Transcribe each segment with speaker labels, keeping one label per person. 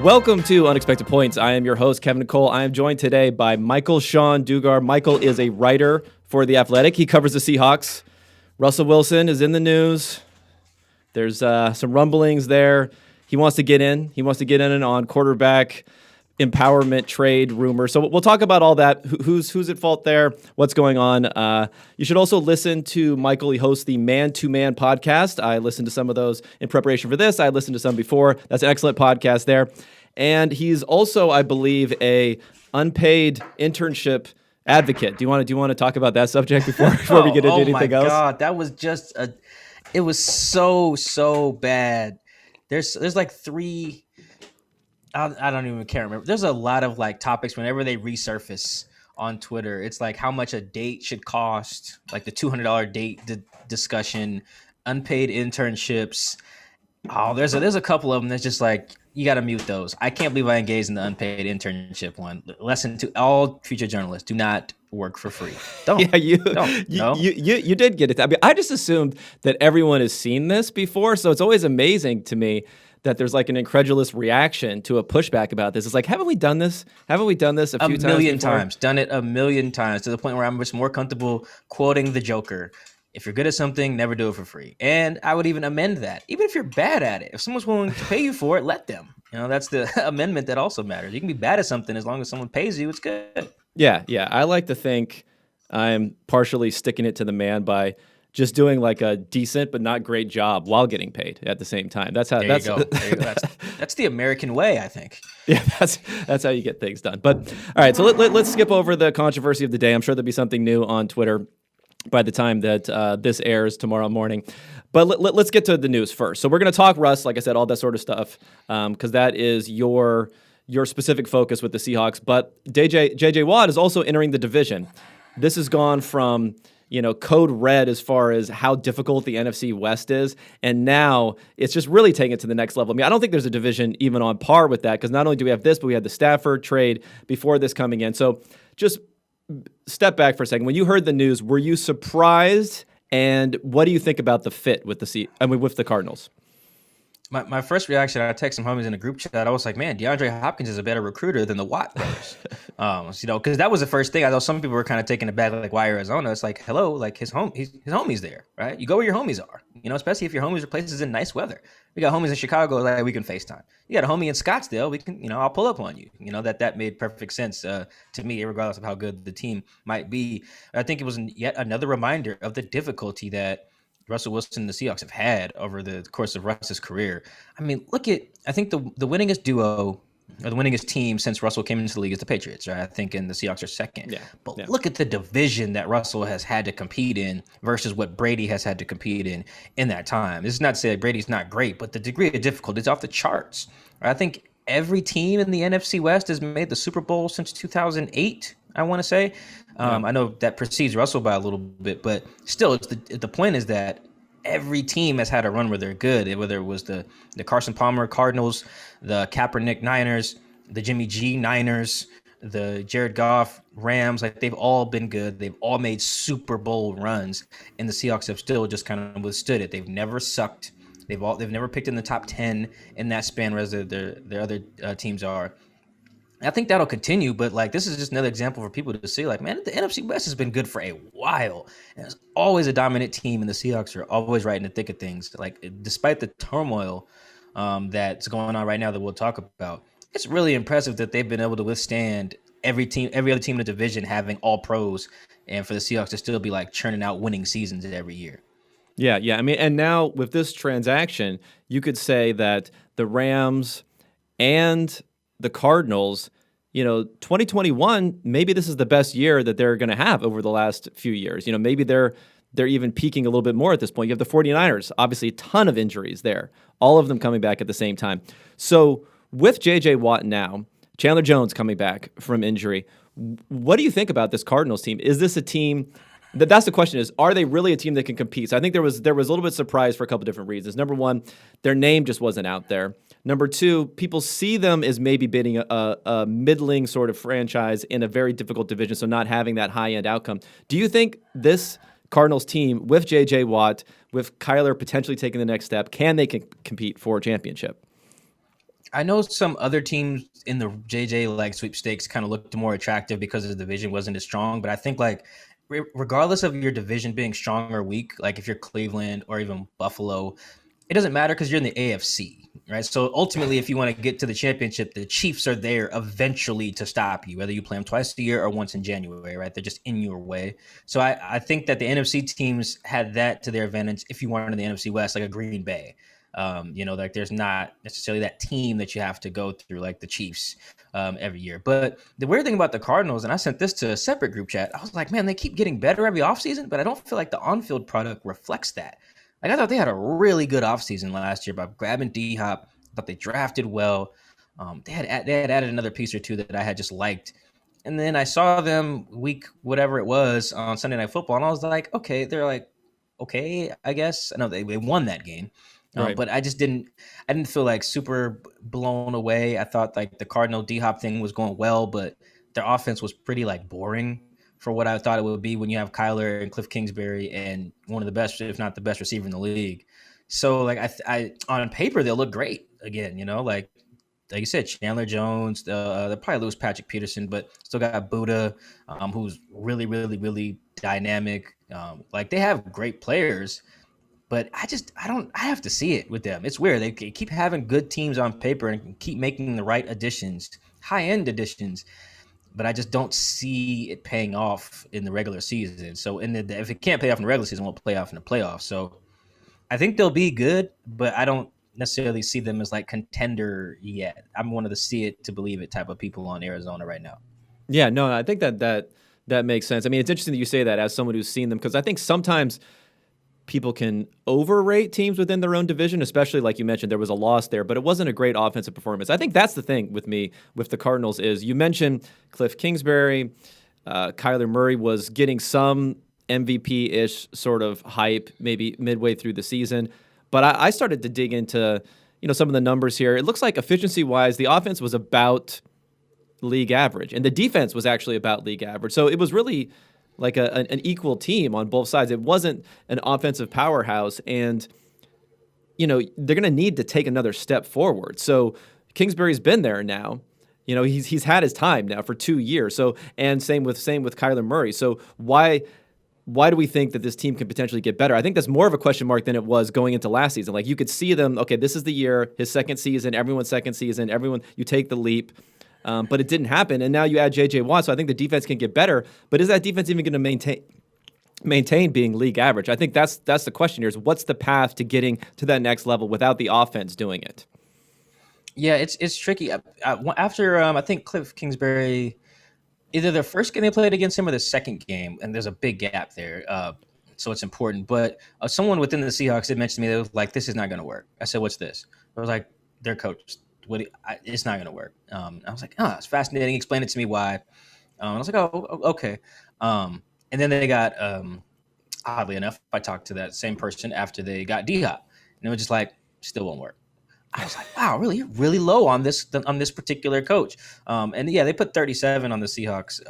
Speaker 1: Welcome to Unexpected Points. I am your host, Kevin Nicole. I am joined today by Michael-Shawn Dugar. Michael is a writer for The Athletic. He covers the Seahawks. Russell Wilson is in the news. There's some rumblings there. He wants to get in. He wants to get in on quarterback empowerment trade rumor. So we'll talk about all that. Who's at fault there? What's going on? You should also listen to Michael. He hosts the Man to Man podcast. I listened to some of those in preparation for this. I listened to some before. That's an excellent podcast there. And he's also, I believe, a unpaid internship advocate. Do you want to talk about that subject before we get into anything else? Oh my
Speaker 2: God, that was just it was so bad. There's like three. I don't even care. Remember. There's a lot of like topics whenever they resurface on Twitter. It's like how much a date should cost, like the $200 date discussion, unpaid internships. Oh, there's a couple of them that's just like you got to mute those. I can't believe I engaged in the unpaid internship one. Lesson to all future journalists: do not work for free. Don't.
Speaker 1: Yeah, you did get it. I mean, I just assumed that everyone has seen this before, so it's always amazing to me that there's like an incredulous reaction to a pushback about this. It's like, haven't we done this? Haven't we done this a few times?
Speaker 2: A million times. Done it a million times to the point where I'm just more comfortable quoting the Joker. If you're good at something, never do it for free. And I would even amend that. Even if you're bad at it, if someone's willing to pay you for it, let them. You know, that's the amendment that also matters. You can be bad at something as long as someone pays you, it's good.
Speaker 1: Yeah. I like to think I'm partially sticking it to the man by just doing like a decent but not great job while getting paid at the same time. That's how.
Speaker 2: There you go. That's the American way, I think.
Speaker 1: Yeah, that's how you get things done. But all right, so let's skip over the controversy of the day. I'm sure there'll be something new on Twitter by the time that this airs tomorrow morning. But let's get to the news first. So we're going to talk Russ, like I said, all that sort of stuff, because that is your specific focus with the Seahawks. But J.J. Watt is also entering the division. This has gone from code red as far as how difficult the NFC West is. And now it's just really taking it to the next level. I mean, I don't think there's a division even on par with that, because not only do we have this, but we had the Stafford trade before this coming in. So just step back for a second. When you heard the news, were you surprised? And what do you think about the fit with with the Cardinals?
Speaker 2: My first reaction, I text some homies in a group chat. I was like, man, DeAndre Hopkins is a better recruiter than the Watt brothers. Because that was the first thing. I know some people were kind of taken aback, like, why Arizona? It's like, hello, like his homies there, right? You go where your homies are, especially if your homies are places in nice weather. We got homies in Chicago, like we can FaceTime. You got a homie in Scottsdale, we can, I'll pull up on you. That made perfect sense to me, regardless of how good the team might be. I think it was yet another reminder of the difficulty that Russell Wilson and the Seahawks have had over the course of Russ's career. I mean, I think the winningest duo or the winningest team since Russell came into the league is the Patriots, right? I think, and the Seahawks are second.
Speaker 1: Yeah.
Speaker 2: But look at the division that Russell has had to compete in versus what Brady has had to compete in that time. This is not to say that Brady's not great, but the degree of difficulty is off the charts. Right? I think every team in the NFC West has made the Super Bowl since 2008, I want to say. I know that precedes Russell by a little bit, but still, the point is that every team has had a run where they're good, whether it was the Carson Palmer Cardinals, the Kaepernick Niners, the Jimmy G Niners, the Jared Goff Rams. Like, they've all been good. They've all made Super Bowl runs, and the Seahawks have still just kind of withstood it. They've never sucked. They've never picked in the top 10 in that span, whereas their other teams are. I think that'll continue, but like, this is just another example for people to see, like, man, the NFC West has been good for a while. And it's always a dominant team, and the Seahawks are always right in the thick of things. Like, despite the turmoil that's going on right now that we'll talk about, it's really impressive that they've been able to withstand every other team in the division having all pros, and for the Seahawks to still be like churning out winning seasons every year.
Speaker 1: Yeah. I mean, and now with this transaction, you could say that the Rams and the Cardinals, 2021, maybe this is the best year that they're going to have over the last few years. Maybe they're even peaking a little bit more at this point. You have the 49ers, obviously a ton of injuries there, all of them coming back at the same time. So with J.J. Watt now, Chandler Jones coming back from injury, what do you think about this Cardinals team? Is this a team that's the question, is, are they really a team that can compete? So I think there was a little bit surprised for a couple different reasons. Number one, their name just wasn't out there. Number two, people see them as maybe bidding a middling sort of franchise in a very difficult division, so not having that high-end outcome. Do you think this Cardinals team, with J.J. Watt, with Kyler potentially taking the next step, can they compete for a championship?
Speaker 2: I know some other teams in the JJ like sweepstakes kind of looked more attractive because the division wasn't as strong. But I think like regardless of your division being strong or weak, like if you're Cleveland or even Buffalo, it doesn't matter because you're in the AFC, right? So ultimately, if you want to get to the championship, the Chiefs are there eventually to stop you, whether you play them twice a year or once in January, right? They're just in your way. So I think that the NFC teams had that to their advantage if you wanted in the NFC West, like a Green Bay. Like there's not necessarily that team that you have to go through like the Chiefs every year. But the weird thing about the Cardinals, and I sent this to a separate group chat, I was like, man, they keep getting better every offseason, but I don't feel like the on-field product reflects that. Like I thought they had a really good offseason last year by grabbing D-Hop. I thought they drafted well. They had added another piece or two that I had just liked. And then I saw them week whatever it was on Sunday Night Football, and I was like, okay, they're like, okay, I guess. I know they won that game,
Speaker 1: Right.
Speaker 2: but I just didn't. I didn't feel like super blown away. I thought like the Cardinal D-Hop thing was going well, but their offense was pretty like boring for what I thought it would be when you have Kyler and Cliff Kingsbury and one of the best, if not the best receiver in the league. So like I on paper they'll look great again, like you said, Chandler Jones. They'll probably lose Patrick Peterson, but still got Buddha, who's really, really, really dynamic. Like they have great players, but I have to see it with them. It's weird. They keep having good teams on paper and keep making the right additions, high end additions, but I just don't see it paying off in the regular season. So if it can't pay off in the regular season, it won't play off in the playoffs. So I think they'll be good, but I don't necessarily see them as like contender yet. I'm one of the see it to believe it type of people on Arizona right now.
Speaker 1: Yeah, no, I think that makes sense. I mean, it's interesting that you say that as someone who's seen them because I think sometimes people can overrate teams within their own division, especially like you mentioned, there was a loss there, but it wasn't a great offensive performance. I think that's the thing with me with the Cardinals is you mentioned Cliff Kingsbury, Kyler Murray was getting some MVP-ish sort of hype maybe midway through the season, but I started to dig into some of the numbers here. It looks like efficiency-wise, the offense was about league average, and the defense was actually about league average. So it was really like an equal team on both sides. It wasn't an offensive powerhouse, and they're going to need to take another step forward. So Kingsbury's been there now. He's had his time now for 2 years. So and same with Kyler Murray. So why do we think that this team can potentially get better? I think that's more of a question mark than it was going into last season. Like you could see them, okay, this is the year, his second season, everyone's second season, you take the leap. But it didn't happen, and now you add J.J. Watt, so I think the defense can get better. But is that defense even going to maintain being league average? I think that's the question here: is what's the path to getting to that next level without the offense doing it?
Speaker 2: Yeah, it's tricky. After I think Cliff Kingsbury, either the first game they played against him or the second game, and there's a big gap there. So it's important. But someone within the Seahawks did mention to me, they was like, "This is not going to work." I said, "What's this?" I was like, "Their coach. It's not going to work." I was like, it's fascinating. Explain it to me why. I was like, okay. And then they got, oddly enough, I talked to that same person after they got D-Hop, and it was just like, still won't work. I was like, wow, really, really low on this particular coach. And yeah, they put 37 on the Seahawks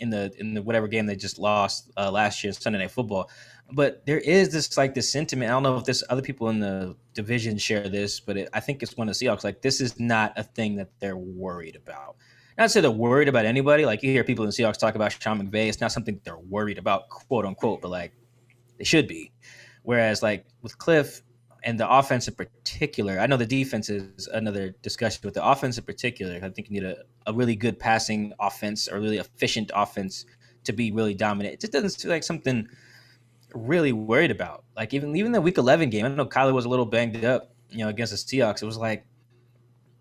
Speaker 2: in the whatever game they just lost last year, Sunday Night Football. But there is this sentiment. I don't know if this other people in the division share this, but I think it's one of the Seahawks. Like this is not a thing that they're worried about. Not to say they're worried about anybody. Like you hear people in the Seahawks talk about Sean McVay. It's not something they're worried about, quote unquote, but like they should be. Whereas like with Cliff and the offense in particular, I know the defense is another discussion, but the offense in particular, I think you need a really good passing offense or really efficient offense to be really dominant. It just doesn't feel like something really worried about. Like even the week 11 game, I know Kyler was a little banged up, against the Seahawks. It was like,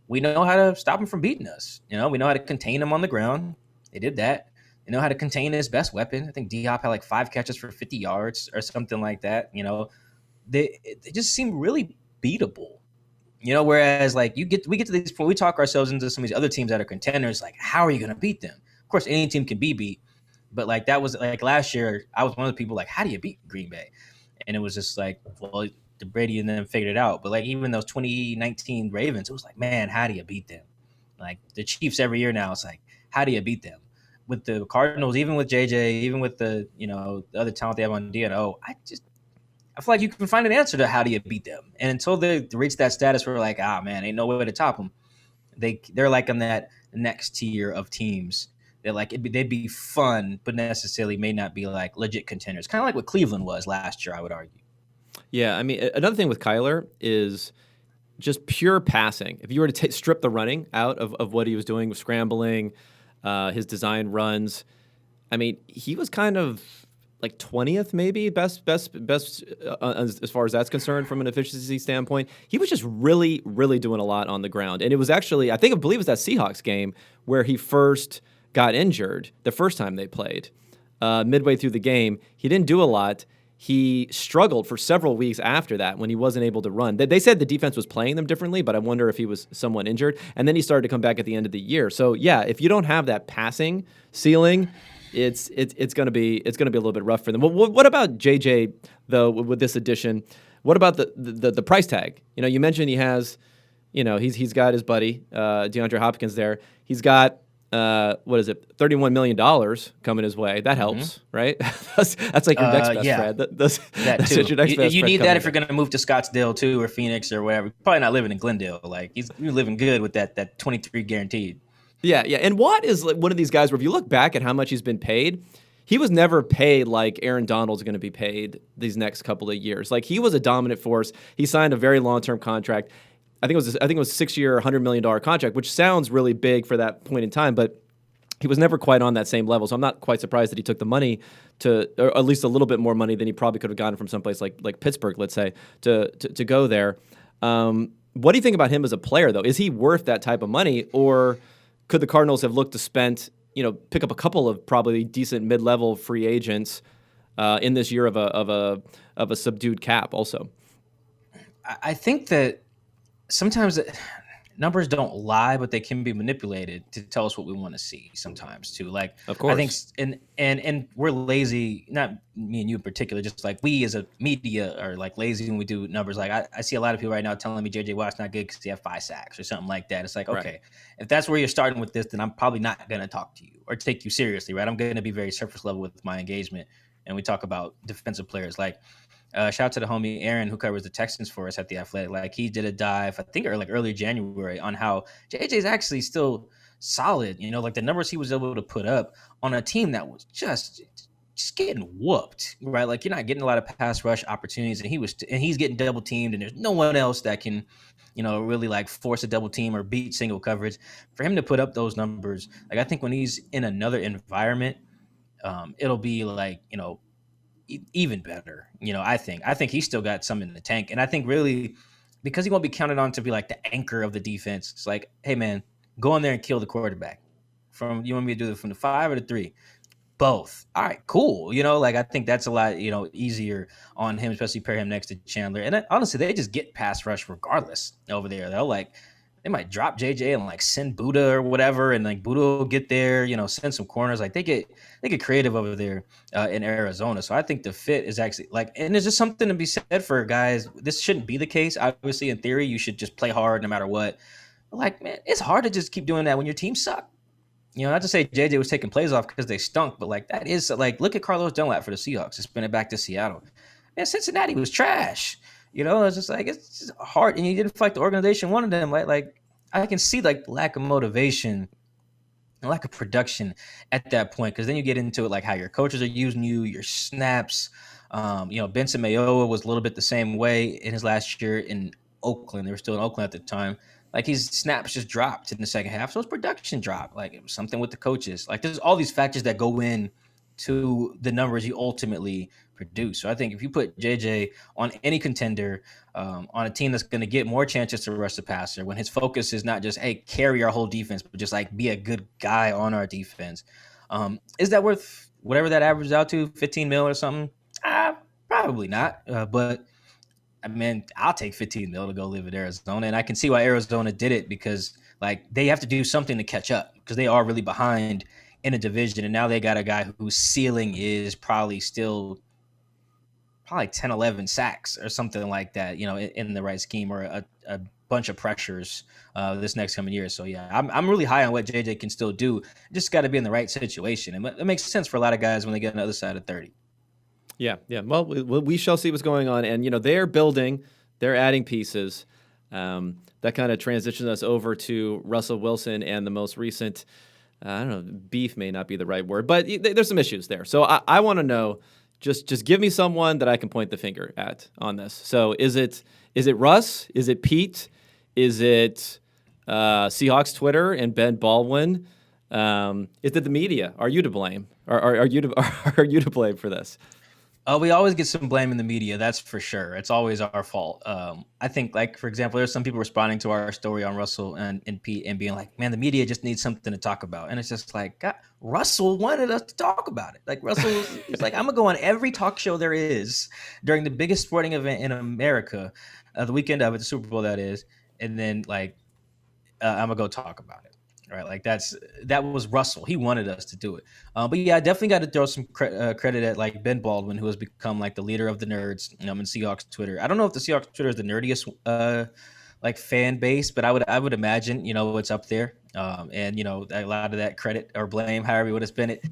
Speaker 2: we know how to stop him from beating us. We know how to contain him on the ground. They did that. They know how to contain his best weapon. I think D-Hop had like 5 catches for 50 yards or something like that. They just seem really beatable. Whereas like we get to this point, we talk ourselves into some of these other teams that are contenders. Like, how are you going to beat them? Of course, any team can be beat. But like that was like last year, I was one of the people like, how do you beat Green Bay? And it was just like, well, the Brady and then figured it out. But like even those 2019 Ravens, it was like, man, how do you beat them? Like the Chiefs every year now, it's like, how do you beat them? With the Cardinals, even with JJ, even with the the other talent they have on DNO, I feel like you can find an answer to how do you beat them. And until they reach that status where we're like, man, ain't no way to top them. They're like on that next tier of teams. They'd be fun, but necessarily may not be like legit contenders. Kind of like what Cleveland was last year, I would argue.
Speaker 1: Yeah, I mean, another thing with Kyler is just pure passing. If you were to strip the running out of what he was doing with scrambling, his design runs, I mean, he was kind of like 20th maybe best as far as that's concerned from an efficiency standpoint. He was just really doing a lot on the ground. And it was actually, I believe it was that Seahawks game where he first got injured the first time they played. Midway through the game, he didn't do a lot. He struggled for several weeks after that when he wasn't able to run. They said the defense was playing them differently, but I wonder if he was somewhat injured. And then he started to come back at the end of the year. So yeah, if you don't have that passing ceiling, it's going to be a little bit rough for them. What about JJ though with this addition? What about the price tag? You mentioned he has, he's got his buddy DeAndre Hopkins there. He's got $31 million coming his way. That helps, right? that's like your next best friend.
Speaker 2: That too. Your next best you need that if you're going to move to Scottsdale too, or Phoenix or whatever. You're probably not living in Glendale. Like you're living good with that 23 guaranteed.
Speaker 1: Yeah. And Watt is like one of these guys where if you look back at how much he's been paid, he was never paid like Aaron Donald's going to be paid these next couple of years. Like he was a dominant force. He signed a very long-term contract. I think it was a 6-year, $100 million contract, which sounds really big for that point in time, but he was never quite on that same level. So I'm not quite surprised that he took the money or at least a little bit more money than he probably could have gotten from someplace like Pittsburgh, let's say, to go there. What do you think about him as a player, though? Is he worth that type of money, or could the Cardinals have looked to pick up a couple of probably decent mid-level free agents in this year of a subdued cap? Also,
Speaker 2: I think that sometimes numbers don't lie, but they can be manipulated to tell us what we want to see sometimes too. Like,
Speaker 1: of course,
Speaker 2: I think, and we're lazy, not me and you in particular, just like we as a media are like lazy when we do numbers. Like I see a lot of people right now telling me JJ Watt's not good because he had 5 sacks or something like that. It's like, okay, if that's where you're starting with this, then I'm probably not going to talk to you or take you seriously, right? I'm going to be very surface level with my engagement. And we talk about defensive players. Like, shout out to the homie Aaron who covers the Texans for us at The Athletic. Like he did a dive, I think, early January on how JJ's actually still solid. Like the numbers he was able to put up on a team that was just getting whooped, right? Like you're not getting a lot of pass rush opportunities, and he's getting double teamed, and there's no one else that can, really like force a double team or beat single coverage. For him to put up those numbers, like I think when he's in another environment, it'll be like, even better. I think he's still got some in the tank. And I think really because he won't be counted on to be like the anchor of the defense, it's like, hey man, go in there and kill the quarterback. You want me to do it from the 5 or the 3? Both. All right, cool. Like I think that's a lot, easier on him, especially pair him next to Chandler. And honestly, they just get pass rush regardless over there. They might drop JJ and like send Buddha or whatever, and like Buddha will get there, send some corners. Like they get creative over there in Arizona. So I think the fit is actually like, and there's just something to be said for guys. This shouldn't be the case. Obviously, in theory, you should just play hard no matter what. But like, man, it's hard to just keep doing that when your team suck. Not to say JJ was taking plays off because they stunk, but like that is like, look at Carlos Dunlap for the Seahawks and spin it back to Seattle. Man, Cincinnati was trash. It's just like it's just hard, and you didn't feel like the organization wanted them. Like I can see like lack of motivation and lack of production at that point, because then you get into it like how your coaches are using you, your snaps. Benson Mayowa was a little bit the same way in his last year in Oakland. They were still in Oakland at the time. Like his snaps just dropped in the second half, so his production dropped. Like it was something with the coaches. Like there's all these factors that go in to the numbers you ultimately produce. So I think if you put JJ on any contender, on a team that's going to get more chances to rush the passer, when his focus is not just, hey, carry our whole defense, but just like be a good guy on our defense, is that worth whatever that averages out to, 15 mil or something? Probably not. But I mean, I'll take 15 mil to go live in Arizona. And I can see why Arizona did it, because like they have to do something to catch up, because they are really behind in a division. And now they got a guy whose ceiling is probably 10, 11 sacks or something like that, in the right scheme, or a bunch of pressures this next coming year. So yeah, I'm really high on what JJ can still do. Just got to be in the right situation. And it makes sense for a lot of guys when they get on the other side of 30. Yeah.
Speaker 1: Well, we shall see what's going on. And, they're building, they're adding pieces. That kind of transitions us over to Russell Wilson and the most recent, I don't know, beef may not be the right word, but there's some issues there. So I want to know, just give me someone that I can point the finger at on this. So is it Russ? Is it Pete? Is it Seahawks Twitter and Ben Baldwin? Is it the media? Are you to blame? Are you to blame for this?
Speaker 2: We always get some blame in the media, that's for sure. It's always our fault. I think, like, for example, there's some people responding to our story on Russell and Pete and being like, man, the media just needs something to talk about. And it's just like, God, Russell wanted us to talk about it. Like, Russell is like, I'm going to go on every talk show there is during the biggest sporting event in America, the weekend of it, the Super Bowl, that is. And then, like, I'm going to go talk about it. Right, like that was Russell. He wanted us to do it. But yeah, I definitely got to throw some credit at like Ben Baldwin, who has become like the leader of the nerds in Seahawks Twitter. I don't know if the Seahawks Twitter is the nerdiest like fan base, but I would imagine it's up there. And a lot of that credit or blame, however you want to spin it,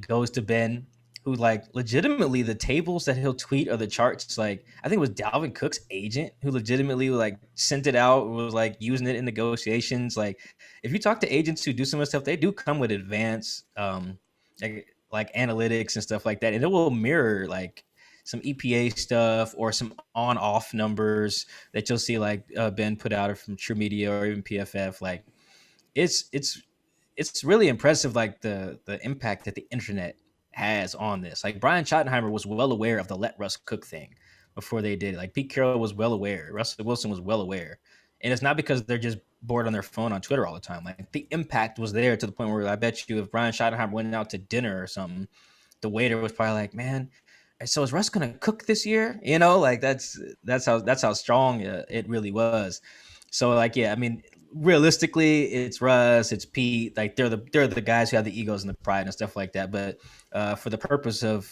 Speaker 2: goes to Ben, who like legitimately the tables that he'll tweet or the charts. Like I think it was Dalvin Cook's agent who legitimately like sent it out, was like using it in negotiations. Like if you talk to agents who do some of the stuff, they do come with advanced like analytics and stuff like that, and it will mirror like some EPA stuff or some on-off numbers that you'll see like Ben put out from True Media or even PFF. Like it's really impressive, like the impact that the internet has on this. Like Brian Schottenheimer was well aware of the let Russ cook thing before they did it. Like Pete Carroll was well aware. Russell Wilson was well aware. And it's not because they're just bored on their phone on Twitter all the time. Like the impact was there to the point where I bet you if Brian Schottenheimer went out to dinner or something, the waiter was probably like, man, so is Russ going to cook this year? Like that's how strong it really was. So like, yeah, I mean, realistically, it's Russ, it's Pete. Like they're the guys who have the egos and the pride and stuff like that. But for the purpose of,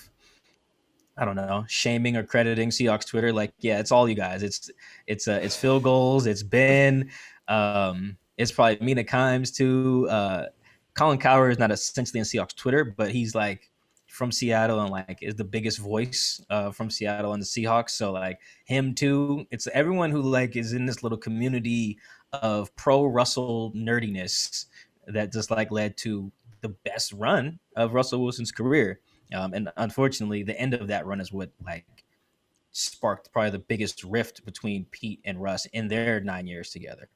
Speaker 2: I don't know, shaming or crediting Seahawks Twitter, like yeah, it's all you guys. It's field goals. It's Ben. It's probably Mina Kimes too. Colin Cowherd is not essentially in Seahawks Twitter, but he's like from Seattle and like is the biggest voice from Seattle and the Seahawks. So like him too. It's everyone who like is in this little community of pro Russell nerdiness that just like led to the best run of Russell Wilson's career. And unfortunately, the end of that run is what like sparked probably the biggest rift between Pete and Russ in their 9 years together.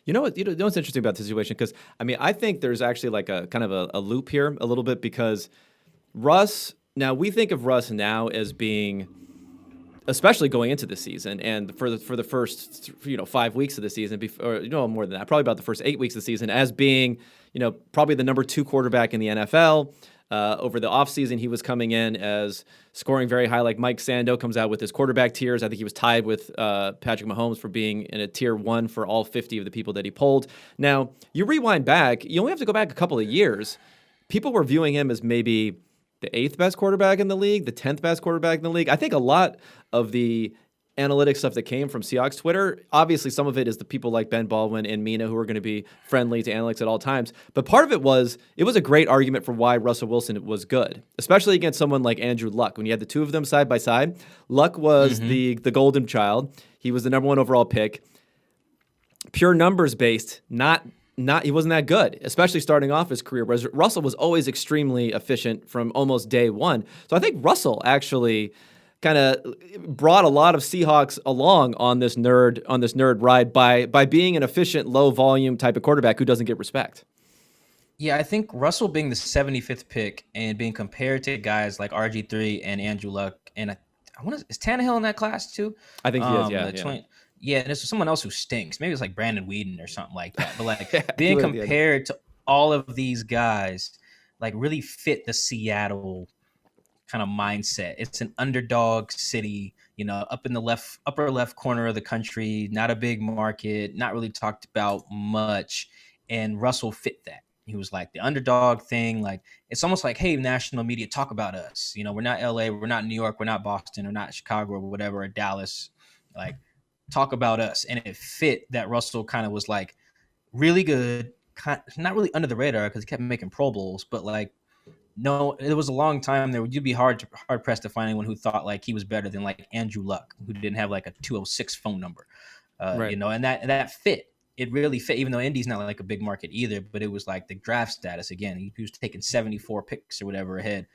Speaker 1: You know what's interesting about the situation? Because I mean, I think there's actually like a kind of a loop here a little bit because Russ. Now we think of Russ now as being, especially going into the season and for the first 5 weeks of the season, or more than that, probably about the first 8 weeks of the season, as being probably the number 2 quarterback in the NFL. Over the offseason, he was coming in as scoring very high, like Mike Sando comes out with his quarterback tiers. I think he was tied with Patrick Mahomes for being in a tier 1 for all 50 of the people that he polled. Now, you rewind back, you only have to go back a couple of years. People were viewing him as maybe the 8th best quarterback in the league, the 10th best quarterback in the league. I think a lot of the analytics stuff that came from Seahawks Twitter, obviously some of it is the people like Ben Baldwin and Mina who are going to be friendly to analytics at all times. But part of it was a great argument for why Russell Wilson was good, especially against someone like Andrew Luck. When you had the two of them side by side, Luck was the golden child. He was the number 1 overall pick. Pure numbers based, he wasn't that good, especially starting off his career, whereas Russell was always extremely efficient from almost day one. So I think Russell actually kind of brought a lot of Seahawks along on this nerd ride by being an efficient, low volume type of quarterback who doesn't get respect.
Speaker 2: Yeah, I think Russell being the 75th pick and being compared to guys like RG3 and Andrew Luck, and is Tannehill in that class too?
Speaker 1: I think he is. Yeah.
Speaker 2: Yeah, and it's someone else who stinks. Maybe it's like Brandon Whedon or something like that. But like being compared to all of these guys, like really fit the Seattle kind of mindset. It's an underdog city, up in the upper left corner of the country, not a big market, not really talked about much. And Russell fit that. He was like the underdog thing. Like it's almost like, hey, national media, talk about us. We're not LA, we're not New York, we're not Boston, we're not Chicago or whatever, or Dallas. Like talk about us. And it fit that Russell kind of was like really good, not really under the radar because he kept making Pro Bowls, but like, no, it was a long time there. You'd be hard pressed to find anyone who thought like he was better than like Andrew Luck, who didn't have like a 206 phone number.
Speaker 1: Right.
Speaker 2: And that fit. It really fit, even though Indy's not like a big market either. But it was like the draft status again. He was taking 74 picks or whatever ahead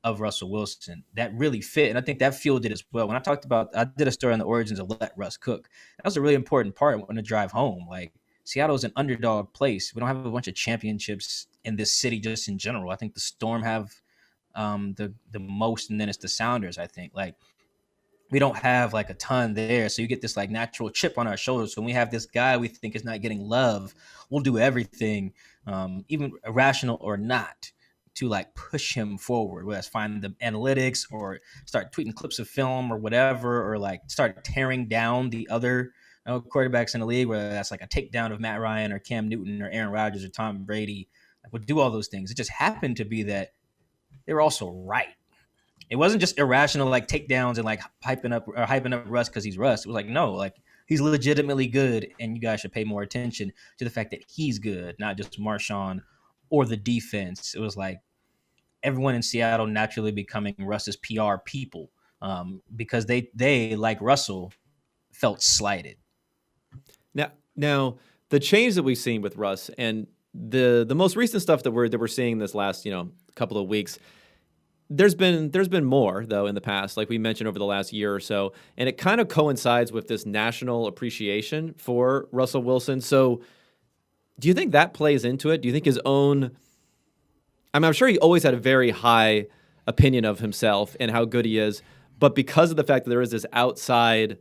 Speaker 2: of Russell Wilson. That really fit, and I think that fueled it as well. When I did a story on the origins of Let Russ Cook. That was a really important part when to drive home. Like Seattle is an underdog place. We don't have a bunch of championships in this city just in general. I think the Storm have the most, and then it's the Sounders. I think like we don't have like a ton there. So you get this like natural chip on our shoulders. So when we have this guy we think is not getting love, we'll do everything, even irrational or not, to like push him forward, whether it's find the analytics or start tweeting clips of film or whatever, or like start tearing down the other quarterbacks in the league, whether that's like a takedown of Matt Ryan or Cam Newton or Aaron Rodgers or Tom Brady. Like, we'll do all those things. It just happened to be that they were also right. It wasn't just irrational like takedowns and like hyping up Russ because he's Russ. It was like, no, like he's legitimately good, and you guys should pay more attention to the fact that he's good, not just Marshawn or the defense. It was like everyone in Seattle naturally becoming Russ's PR people, because they like Russell felt slighted.
Speaker 1: Now the change that we've seen with Russ and the most recent stuff that we're seeing this last couple of weeks. There's been more, though, in the past, like we mentioned over the last year or so, and it kind of coincides with this national appreciation for Russell Wilson. So do you think that plays into it? Do you think his own – I'm sure he always had a very high opinion of himself and how good he is, but because of the fact that there is this outside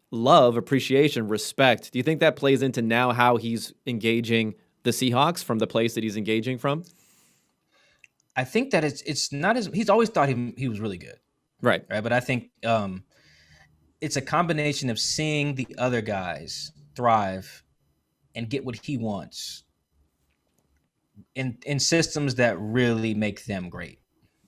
Speaker 1: love, appreciation, respect, do you think that plays into now how he's engaging the Seahawks from the place that he's engaging from?
Speaker 2: I think that it's not as he's always thought he was really good,
Speaker 1: right?
Speaker 2: But I think it's a combination of seeing the other guys thrive and get what he wants in systems that really make them great.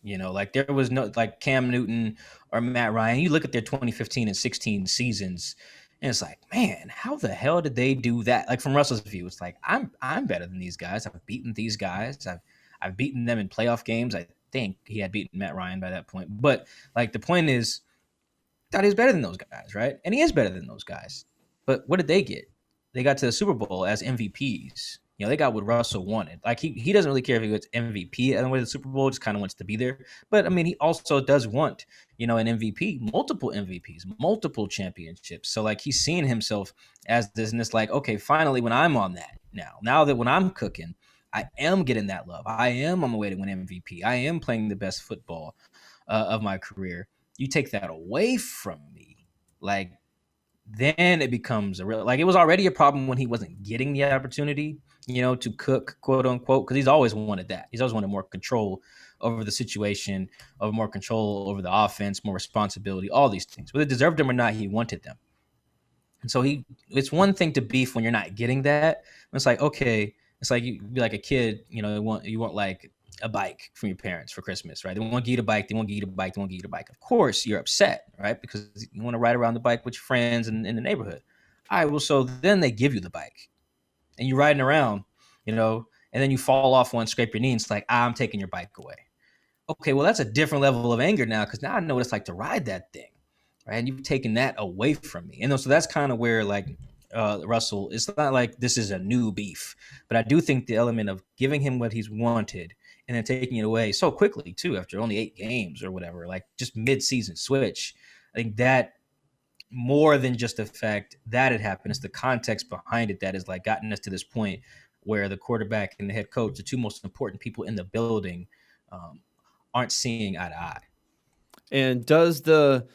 Speaker 2: Like there was no like Cam Newton or Matt Ryan. You look at their 2015 and 16 seasons, and it's like, man, how the hell did they do that? Like from Russell's view, it's like I'm better than these guys. I've beaten these guys. I've beaten them in playoff games. I think he had beaten Matt Ryan by that point. But like the point is, thought he was better than those guys, right? And he is better than those guys. But what did they get? They got to the Super Bowl as MVPs. They got what Russell wanted. Like he doesn't really care if he gets MVP at the way the Super Bowl, just kind of wants to be there. But I mean, he also does want, an MVP, multiple MVPs, multiple championships. So like he's seeing himself as this, and it's like, okay, finally, when I'm on that now that when I'm cooking, I am getting that love. I am on my way to win MVP. I am playing the best football of my career. You take that away from me, like then it becomes a real, like it was already a problem when he wasn't getting the opportunity, to cook, quote unquote, because he's always wanted that. He's always wanted more control over the situation, more control over the offense, more responsibility, all these things. Whether he deserved them or not, he wanted them. And so it's one thing to beef when you're not getting that. It's like, okay, it's like you be like a kid, you want like a bike from your parents for Christmas, right? They won't give you a bike. They won't give you a bike. They won't give you a bike. Of course, you're upset, right? Because you want to ride around the bike with your friends in the neighborhood. All right, well, so then they give you the bike, and you're riding around, and then you fall off one, scrape your knee, and it's like, I'm taking your bike away. Okay, well, that's a different level of anger now, because now I know what it's like to ride that thing, right? And you've taken that away from me, and so that's kind of where like. Russell, it's not like this is a new beef, but I do think the element of giving him what he's wanted and then taking it away so quickly too, after only 8 games or whatever, like just mid-season switch. I think that more than just the fact that it happened, it's the context behind it that has like gotten us to this point where the quarterback and the head coach, the two most important people in the building, aren't seeing eye to eye.
Speaker 1: And does the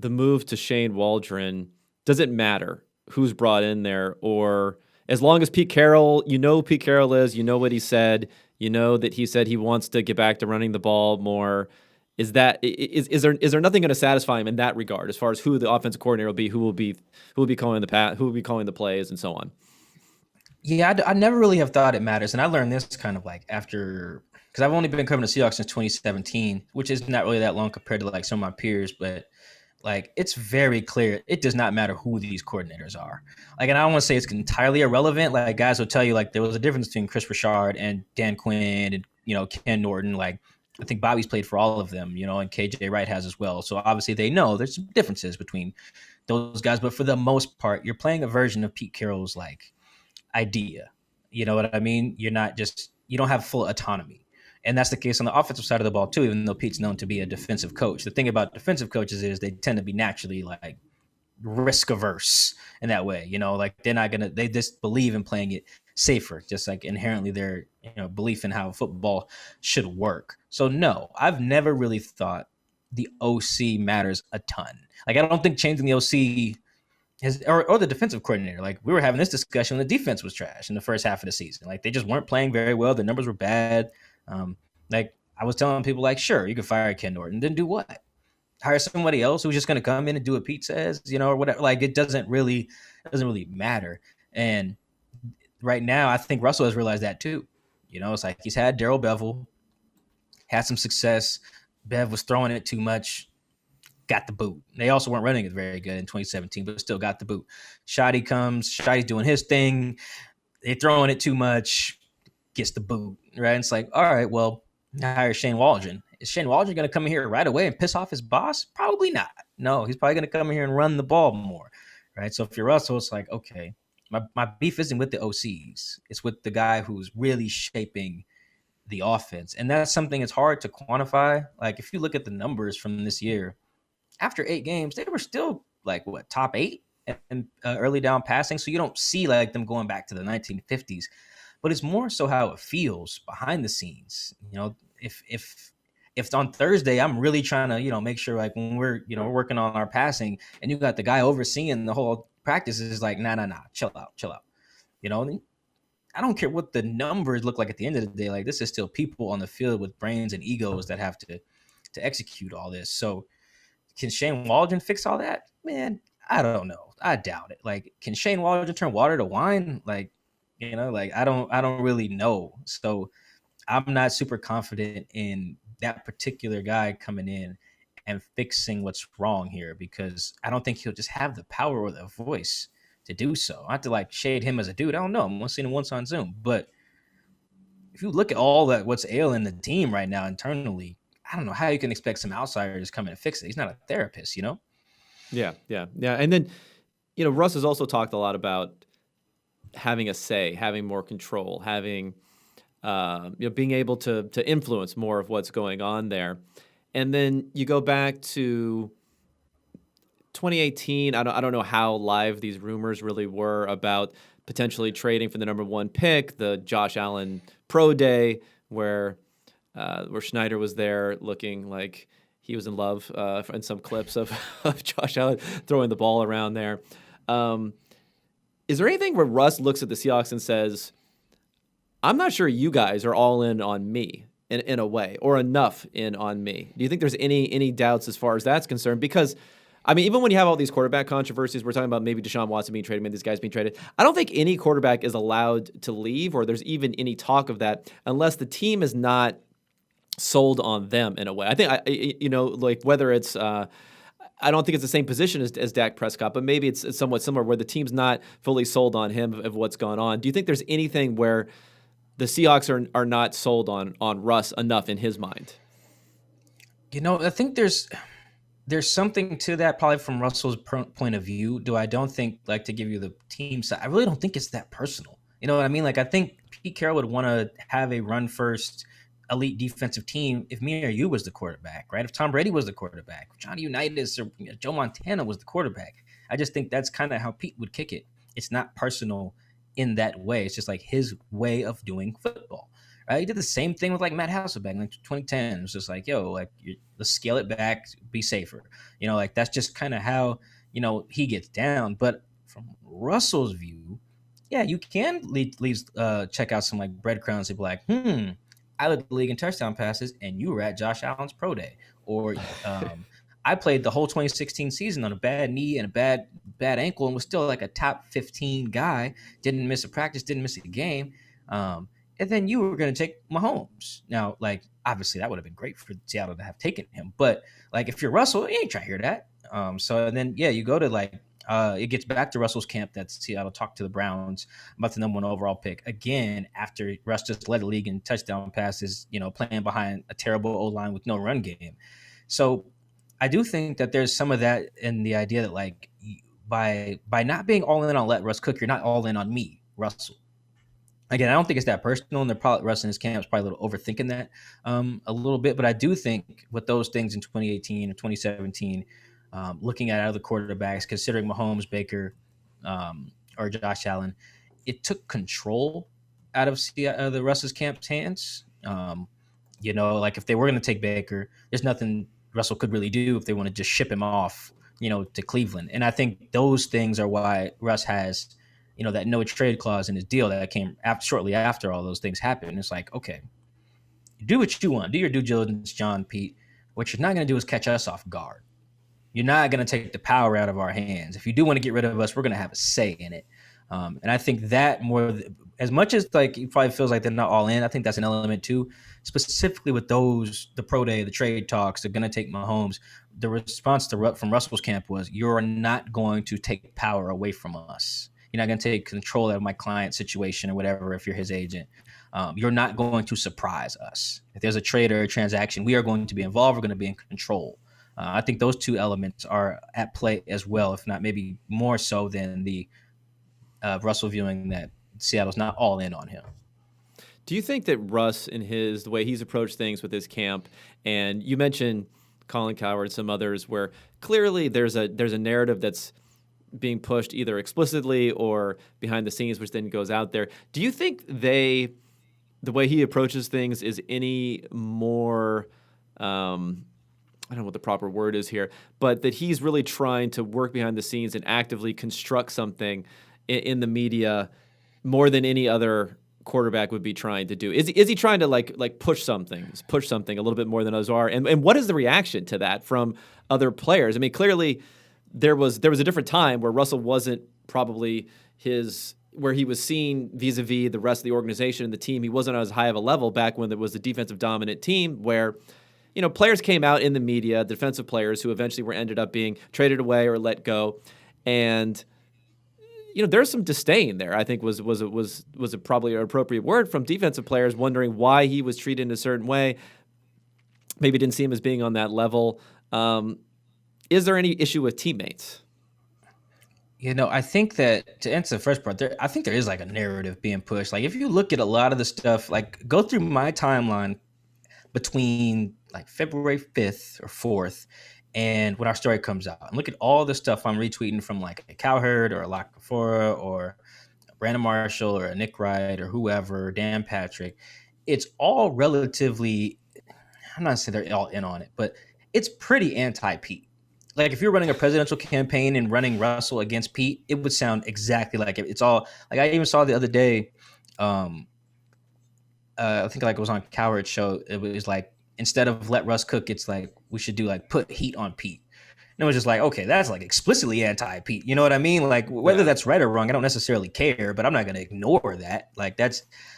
Speaker 1: move to Shane Waldron, does it matter who's brought in there? Or as long as Pete Carroll, Pete Carroll is, what he said, that he said he wants to get back to running the ball more. Is there nothing going to satisfy him in that regard as far as who the offensive coordinator will be, who will be calling the plays and so on?
Speaker 2: Yeah, I never really have thought it matters. And I learned this kind of like after, because I've only been covering the Seahawks since 2017, which is not really that long compared to like some of my peers, but like, it's very clear. It does not matter who these coordinators are. Like, and I don't want to say it's entirely irrelevant. Like, guys will tell you, like, there was a difference between Chris Richard and Dan Quinn and, Ken Norton. Like, I think Bobby's played for all of them, and KJ Wright has as well. So obviously they know there's some differences between those guys, but for the most part, you're playing a version of Pete Carroll's like idea. You know what I mean? You don't have full autonomy. And that's the case on the offensive side of the ball too, even though Pete's known to be a defensive coach. The thing about defensive coaches is they tend to be naturally like risk averse in that way. Like they just believe in playing it safer, just like inherently their belief in how football should work. So no, I've never really thought the OC matters a ton. Like I don't think changing the OC or the defensive coordinator. Like we were having this discussion when the defense was trash in the first half of the season. Like they just weren't playing very well. The numbers were bad. Like I was telling people, like, sure, you can fire Ken Norton, then do what? Hire somebody else who's just going to come in and do what Pete says, or whatever. Like it doesn't really matter. And right now, I think Russell has realized that too. It's like he's had Darrell Bevell, had some success. Bev was throwing it too much, got the boot. They also weren't running it very good in 2017, but still got the boot. Shoddy's doing his thing. They're throwing it too much, gets the boot, right? And it's like, all right, well, hire Shane Waldron. Is Shane Waldron going to come in here right away and piss off his boss? Probably not. No, he's probably going to come in here and run the ball more, right? So if you're Russell, it's like, okay, my beef isn't with the OCs. It's with the guy who's really shaping the offense. And that's something that's hard to quantify. Like if you look at the numbers from this year, after 8 games, they were still like top 8 and early down passing. So you don't see like them going back to the 1950s, but it's more so how it feels behind the scenes. If on Thursday I'm really trying to make sure like when we're working on our passing and you got the guy overseeing the whole practice is like nah, chill out. I don't care what the numbers look like at the end of the day. Like this is still people on the field with brains and egos that have to execute all this. So can Shane Waldron fix all that? Man, I don't know. I doubt it. Like, can Shane Waldron turn water to wine? Like, I don't really know. So I'm not super confident in that particular guy coming in and fixing what's wrong here because I don't think he'll just have the power or the voice to do so. I have to like shade him as a dude. I don't know. I'm only seeing him once on Zoom. But if you look at all that what's ailing the team right now internally, I don't know how you can expect some outsiders to come in and fix it. He's not a therapist,
Speaker 1: Yeah. And then, Russ has also talked a lot about having a say, having more control, having, being able to influence more of what's going on there. And then you go back to 2018. I don't know how live these rumors really were about potentially trading for the number 1 pick, the Josh Allen pro day where Schneider was there looking like he was in love in some clips of Josh Allen throwing the ball around there. Is there anything where Russ looks at the Seahawks and says, I'm not sure you guys are all in on me in a way or enough in on me? Do you think there's any doubts as far as that's concerned? Because I mean, even when you have all these quarterback controversies, we're talking about maybe Deshaun Watson being traded, maybe these guys being traded. I don't think any quarterback is allowed to leave or there's even any talk of that unless the team is not sold on them in a way. I think, like whether it's, I don't think it's the same position as Dak Prescott, but maybe it's somewhat similar where the team's not fully sold on him of what's going on. Do you think there's anything where the Seahawks are not sold on Russ enough in his mind?
Speaker 2: I think there's something to that probably from Russell's point of view. I don't think, like, to give you the team side, I really don't think it's that personal. You know what I mean? Like, I think Pete Carroll would want to have a run first elite defensive team if me or you was the quarterback, right? If Tom Brady was the quarterback, if Johnny Unitas or Joe Montana was the quarterback. I just think that's kind of how Pete would kick it. It's not personal in that way. It's just like his way of doing football. Right? He did the same thing with like Matt Hasselbeck in like 2010. It was just like, let's scale it back, be safer. Like that's just kind of how, he gets down. But from Russell's view, yeah, you can check out some like breadcrumbs and be like, I led the league in touchdown passes and you were at Josh Allen's pro day. Or I played the whole 2016 season on a bad knee and a bad ankle and was still like a top 15 guy, didn't miss a practice, didn't miss a game. And then you were going to take Mahomes. Now, like, obviously that would have been great for Seattle to have taken him. But, like, if you're Russell, you ain't trying to hear that. So then, yeah, you go to, like, It gets back to Russell's camp that Seattle talked to the Browns about the #1 overall pick again after Russ just led the league in touchdown passes, playing behind a terrible O-line with no run game. So I do think that there's some of that in the idea that like by not being all in on let Russ cook, you're not all in on me, Russell. Again, I don't think it's that personal, and they're probably Russ and his camp is probably a little overthinking that a little bit. But I do think with those things in 2018 or 2017, looking at other quarterbacks, considering Mahomes, Baker, or Josh Allen, it took control out of the Russ's camp's hands. Like if they were going to take Baker, there's nothing Russell could really do if they want to just ship him off, to Cleveland. And I think those things are why Russ has that no trade clause in his deal that came shortly after all those things happened. It's like, okay, do what you want. Do your due diligence, John, Pete. What you're not going to do is catch us off guard. You're not going to take the power out of our hands. If you do want to get rid of us, we're going to have a say in it. And I think that as much as like he probably feels like they're not all in, I think that's an element too. Specifically with the pro day, the trade talks, they're going to take Mahomes. The response from Russell's camp was, you're not going to take power away from us. You're not going to take control of my client situation or whatever if you're his agent. You're not going to surprise us. If there's a trade or a transaction, we are going to be involved. We're going to be in control. I think those two elements are at play as well, if not maybe more so than the Russell viewing that Seattle's not all in on him.
Speaker 1: Do you think that Russ, in the way he's approached things with his camp, and you mentioned Colin Cowherd and some others, where clearly there's a narrative that's being pushed either explicitly or behind the scenes, which then goes out there. Do you think the way he approaches things is any more, I don't know what the proper word is here, but that he's really trying to work behind the scenes and actively construct something in the media more than any other quarterback would be trying to do? Is he trying to like push something a little bit more than others are? And what is the reaction to that from other players? I mean, clearly there was a different time where Russell wasn't probably where he was seen vis-a-vis the rest of the organization and the team. He wasn't as high of a level back when there was a defensive dominant team where, players came out in the media, defensive players who eventually ended up being traded away or let go. And, there's some disdain there, I think was probably an appropriate word, from defensive players wondering why he was treated in a certain way. Maybe didn't see him as being on that level. Is there any issue with teammates?
Speaker 2: I think that to answer the first part, I think there is like a narrative being pushed. Like if you look at a lot of the stuff, like go through my timeline between like February 5th or 4th and when our story comes out, and look at all the stuff I'm retweeting from like a Cowherd or a Lockenfora or a Brandon Marshall or a Nick Wright or whoever, Dan Patrick. It's all relatively, I'm not saying they're all in on it, but it's pretty anti-Pete. Like if you're running a presidential campaign and running Russell against Pete, it would sound exactly like it. It's all like, I even saw the other day, I think like it was on Cowherd's show. It was like, instead of let Russ cook, it's like, we should do like put heat on Pete. And it was just like, okay, that's like explicitly anti-Pete. You know what I mean? Like whether that's right or wrong, I don't necessarily care, but I'm not going to ignore that. Like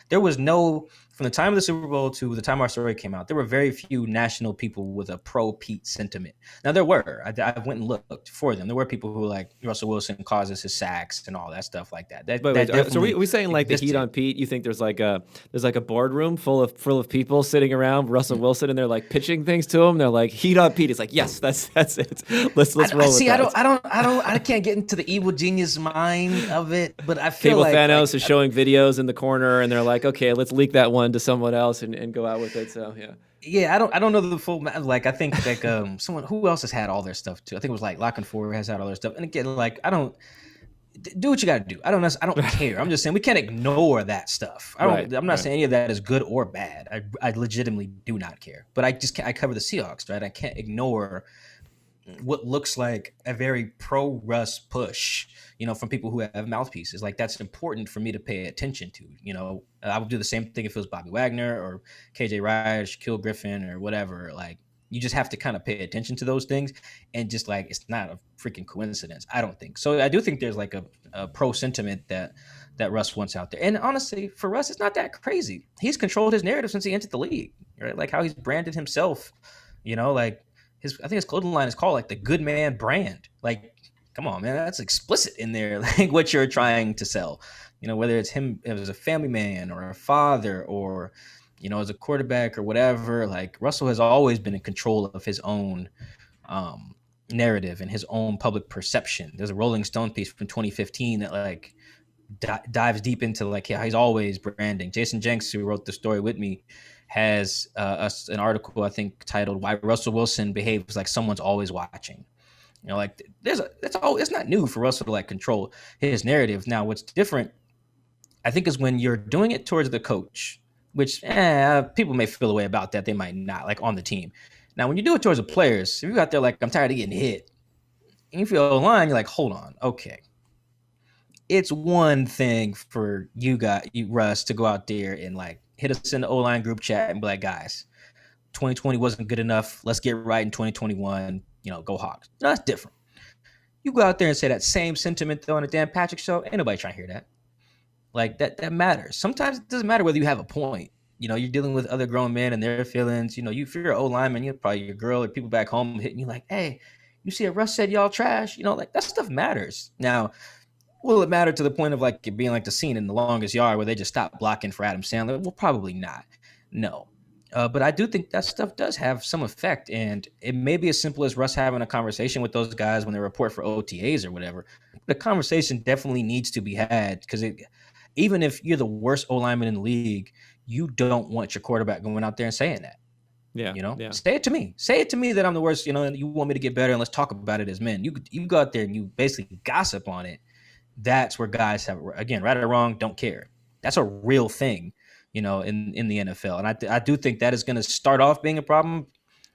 Speaker 2: there was no, from the time of the Super Bowl to the time our story came out, there were very few national people with a pro-Pete sentiment. Now there were. I went and looked for them. There were people who like Russell Wilson causes his sacks and all that stuff like that.
Speaker 1: So are we saying like existed. The heat on Pete? You think there's like a boardroom full of people sitting around Russell Wilson and they're like pitching things to him? They're like, heat on Pete. It's like, yes, that's it. Let's roll with that.
Speaker 2: I can't get into the evil genius mind of it, but I feel
Speaker 1: Cable
Speaker 2: like
Speaker 1: Thanos is showing videos in the corner and they're like, okay, let's leak that one to someone else and go out with it. So
Speaker 2: yeah, I don't know the full, like I think like someone who else has had all their stuff too. I think it was like Lockenfora has had all their stuff. And again, like I don't do what you got to do. I don't care. I'm just saying we can't ignore that stuff. I'm not saying any of that is good or bad. I legitimately do not care. But I cover the Seahawks, right? I can't ignore what looks like a very pro Russ push, from people who have mouthpieces. Like that's important for me to pay attention to. I would do the same thing if it was Bobby Wagner or KJ Wright or Shaquille Griffin or whatever. Like you just have to kind of pay attention to those things, and just like it's not a freaking coincidence. I don't think so. I do think there's like a pro sentiment that Russ wants out there. And honestly, for Russ, it's not that crazy. He's controlled his narrative since he entered the league, right? Like how he's branded himself. Like I think his clothing line is called like the Good Man brand. Like come on, man, that's explicit in there, like what you're trying to sell. Whether it's him as a family man or a father or, as a quarterback or whatever. Like Russell has always been in control of his own um, narrative and his own public perception. There's a Rolling Stone piece from 2015 that like dives deep into like how he's always branding. Jason Jenks, who wrote the story with me, has an article I think titled "Why Russell Wilson Behaves Like Someone's Always Watching." Like it's not new for Russell to like control his narrative. Now, what's different, I think, is when you're doing it towards the coach, which people may feel a way about that. They might not, like on the team. Now, when you do it towards the players, if you got there like, I'm tired of getting hit, and you feel a line, you're like, hold on, okay. It's one thing for you Russ, to go out there and like hit us in the O-line group chat and be like, guys, 2020 wasn't good enough. Let's get right in 2021. Go Hawks. No, that's different. You go out there and say that same sentiment though on a Dan Patrick show. Ain't nobody trying to hear that. Like that matters. Sometimes it doesn't matter whether you have a point. You're dealing with other grown men and their feelings. If you're an O-lineman, you're probably your girl or people back home hitting you like, hey, you see what Russ said, y'all trash. Like that stuff matters. Now, will it matter to the point of like it being like the scene in The Longest Yard where they just stop blocking for Adam Sandler? Well, probably not. No. But I do think that stuff does have some effect, and it may be as simple as Russ having a conversation with those guys when they report for OTAs or whatever. The conversation definitely needs to be had because even if you're the worst O-lineman in the league, you don't want your quarterback going out there and saying that.
Speaker 1: Yeah.
Speaker 2: Say it to me. Say it to me that I'm the worst, and you want me to get better, and let's talk about it as men. You go out there and you basically gossip on it. That's where guys have, again, right or wrong, don't care. That's a real thing, in the NFL. And I do think that is going to start off being a problem.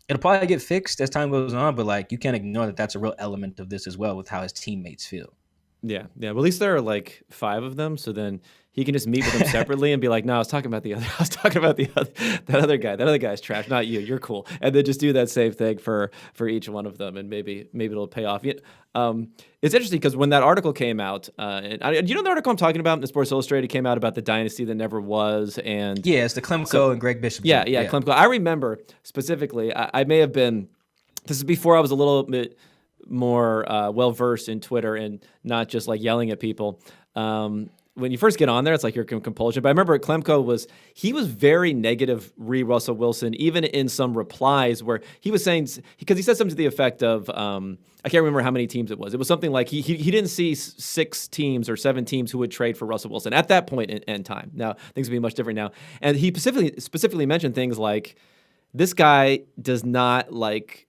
Speaker 2: It'll probably get fixed as time goes on, but like you can't ignore that that's a real element of this as well with how his teammates feel.
Speaker 1: Yeah. Well, at least there are like 5 of them, so then he can just meet with them separately and be like, "No, I was talking about that other guy. That other guy's trash, not you. You're cool." And then just do that same thing for each one of them, and maybe it'll pay off. It's interesting because when that article came out, and you know the article I'm talking about, the Sports Illustrated came out about the dynasty that never was, and
Speaker 2: yeah, it's the Klemko and Greg Bishop.
Speaker 1: Yeah, Klemko. I remember specifically. I may have been. This is before I was a little bit more well versed in Twitter and not just like yelling at people. When you first get on there, it's like your compulsion. But I remember Klemko was very negative Russell Wilson, even in some replies where he was saying, because he said something to the effect of, I can't remember how many teams it was. It was something like he didn't see 6 teams or 7 teams who would trade for Russell Wilson at that point in time. Now things would be much different now. And he specifically mentioned things like, this guy does not like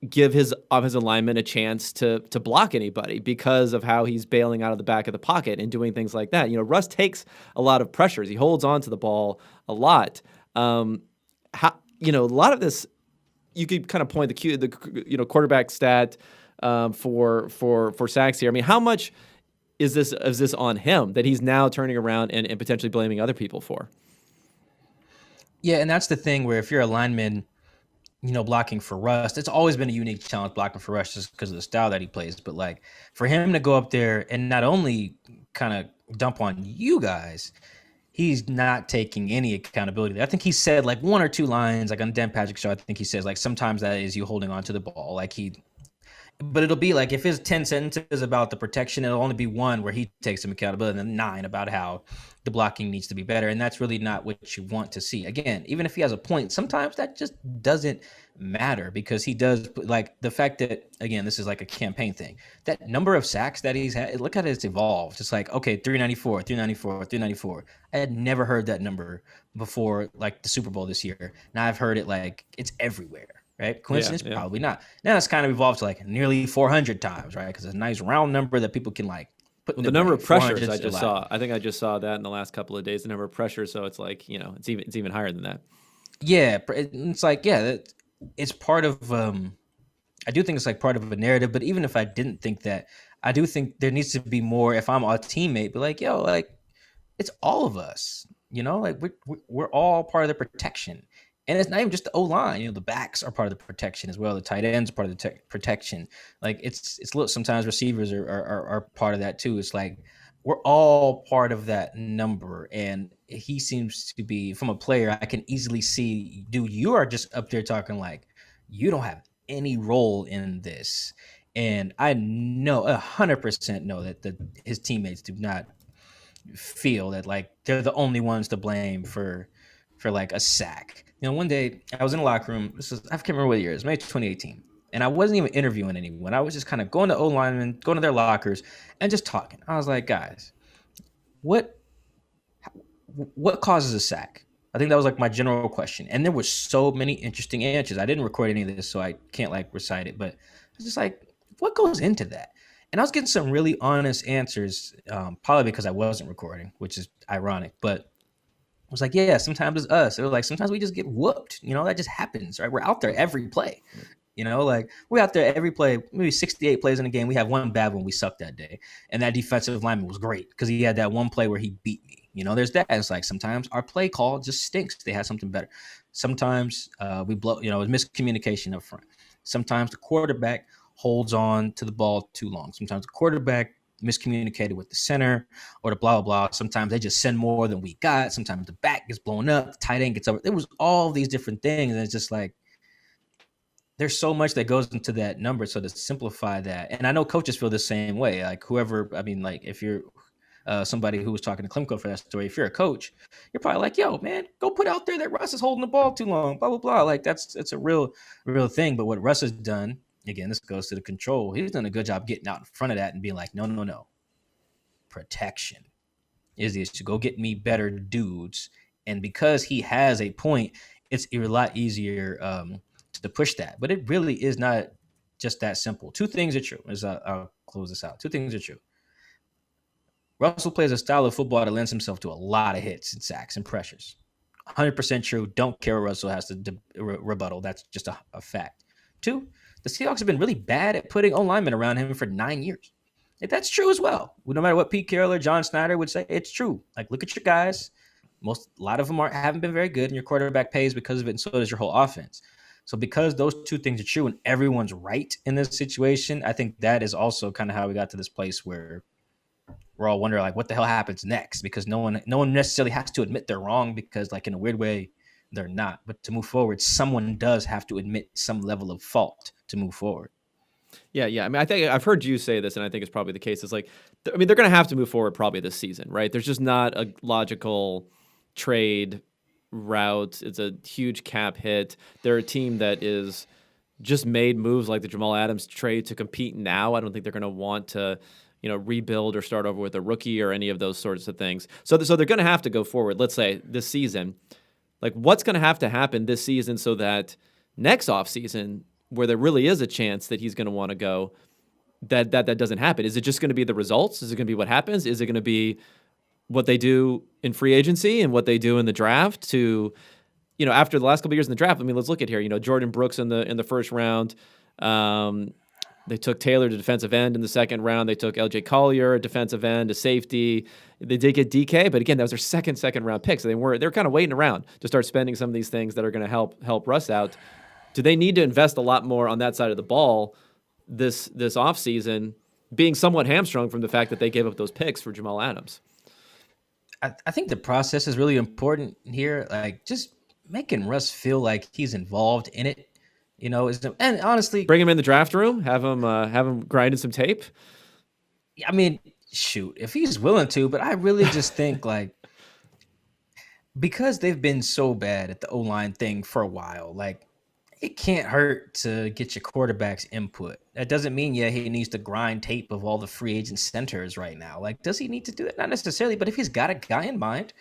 Speaker 1: give his alignment a chance to block anybody because of how he's bailing out of the back of the pocket and doing things like that. Russ takes a lot of pressures. He holds on to the ball a lot. A lot of this, you could kind of point the quarterback stat for sacks here. I mean, how much is this on him that he's now turning around and potentially blaming other people for?
Speaker 2: Yeah, and that's the thing where if you're a lineman, blocking for Russ, it's always been a unique challenge blocking for Russ just because of the style that he plays. But like for him to go up there and not only kind of dump on you guys, he's not taking any accountability. I think he said like 1 or 2 lines, like on Dan Patrick show. I think he says like sometimes that is you holding on to the ball. But it'll be like if his 10 sentences about the protection, it'll only be 1 where he takes some accountability, and then 9 about how the blocking needs to be better. And that's really not what you want to see. Again, even if he has a point, sometimes that just doesn't matter because he does, like the fact that, again, this is like a campaign thing. That number of sacks that he's had, look at it, it's evolved. It's like, okay, 394, 394, 394. I had never heard that number before, like the Super Bowl this year. Now I've heard it like it's everywhere. Right? Coincidence? Yeah. Probably not. Now it's kind of evolved to like nearly 400 times, right? Because it's a nice round number that people can like put in
Speaker 1: the number of pressures I just saw. I think I just saw that in the last couple of days, the number of pressures. So it's like, it's even higher than that.
Speaker 2: Yeah. It's like, yeah, it's part of, I do think it's like part of a narrative, but even if I didn't think that, I do think there needs to be more, if I'm a teammate, but like, yo, like it's all of us, like we're all part of the protection. And it's not even just the O-line. The backs are part of the protection as well. The tight ends are part of the protection. Like it's sometimes receivers are part of that too. It's like we're all part of that number. And he seems to be, from a player, I can easily see, dude, you are just up there talking like you don't have any role in this. And I know 100% know that his teammates do not feel that like they're the only ones to blame for like a sack. One day I was in the locker room. I can't remember what year it was, maybe 2018. And I wasn't even interviewing anyone. I was just kind of going to O linemen, going to their lockers, and just talking. I was like, guys, what what causes a sack? I think that was like my general question. And there were so many interesting answers. I didn't record any of this, so I can't like recite it, but I was just like, what goes into that? And I was getting some really honest answers, probably because I wasn't recording, which is ironic. But I was like, yeah, sometimes it's us. It was like, sometimes we just get whooped. That just happens, right? We're out there every play. Like we're out there every play, maybe 68 plays in a game. We have one bad one. We suck that day. And that defensive lineman was great because he had that one play where he beat me. There's that. It's like sometimes our play call just stinks. They had something better. Sometimes we blow, miscommunication up front. Sometimes the quarterback holds on to the ball too long. Sometimes the quarterback miscommunicated with the center or the blah, blah, blah. Sometimes they just send more than we got. Sometimes the back gets blown up. The tight end gets over. It was all these different things. And it's just like, there's so much that goes into that number. So to simplify that, and I know coaches feel the same way. Like if you're somebody who was talking to Klimko for that story, if you're a coach, you're probably like, yo, man, go put out there that Russ is holding the ball too long, blah, blah, blah. Like it's a real thing. But what Russ has done, again, this goes to the control. He's done a good job getting out in front of that and being like, no, no, no. Protection is the issue. Go get me better dudes. And because he has a point, it's a lot easier to push that. But it really is not just that simple. Two things are true. As I'll close this out. Two things are true. Russell plays a style of football that lends himself to a lot of hits and sacks and pressures. 100% true. Don't care what Russell has to rebuttal. That's just a fact. Two, the Seahawks have been really bad at putting O-linemen around him for 9 years. That's true as well. No matter what Pete Carroll or John Snyder would say, it's true. Like, look at your guys. A lot of them haven't been very good, and your quarterback pays because of it, and so does your whole offense. So because those two things are true and everyone's right in this situation, I think that is also kind of how we got to this place where we're all wondering, like, what the hell happens next? Because no one necessarily has to admit they're wrong because, like, in a weird way, they're not. But to move forward, someone does have to admit some level of fault to move forward.
Speaker 1: Yeah. I mean, I think I've heard you say this, and I think it's probably the case. It's like, I mean, they're going to have to move forward probably this season, right? There's just not a logical trade route. It's a huge cap hit. They're a team that is just made moves like the Jamal Adams trade to compete now. I don't think they're going to want to, rebuild or start over with a rookie or any of those sorts of things. So they're going to have to go forward. Let's say this season, like what's going to have to happen this season so that next offseason, where there really is a chance that he's going to want to go, that doesn't happen? Is it just going to be the results? Is it going to be what happens? Is it going to be what they do in free agency and what they do in the draft to, after the last couple of years in the draft? I mean, let's look at here. Jordan Brooks in the first round. They took Taylor to defensive end in the second round. They took LJ Collier, a defensive end, a safety. They did get DK, but again, that was their second round pick. So they're kind of waiting around to start spending some of these things that are going to help Russ out. Do they need to invest a lot more on that side of the ball this offseason, being somewhat hamstrung from the fact that they gave up those picks for Jamal Adams?
Speaker 2: I think the process is really important here. Like, just making Russ feel like he's involved in it, and honestly,
Speaker 1: bring him in the draft room, have him grinding some tape.
Speaker 2: I mean, shoot, if he's willing to, but I really just think like, because they've been so bad at the O-line thing for a while, like, it can't hurt to get your quarterback's input. That doesn't mean, he needs to grind tape of all the free agent centers right now. Like, does he need to do it? Not necessarily, but if he's got a guy in mind,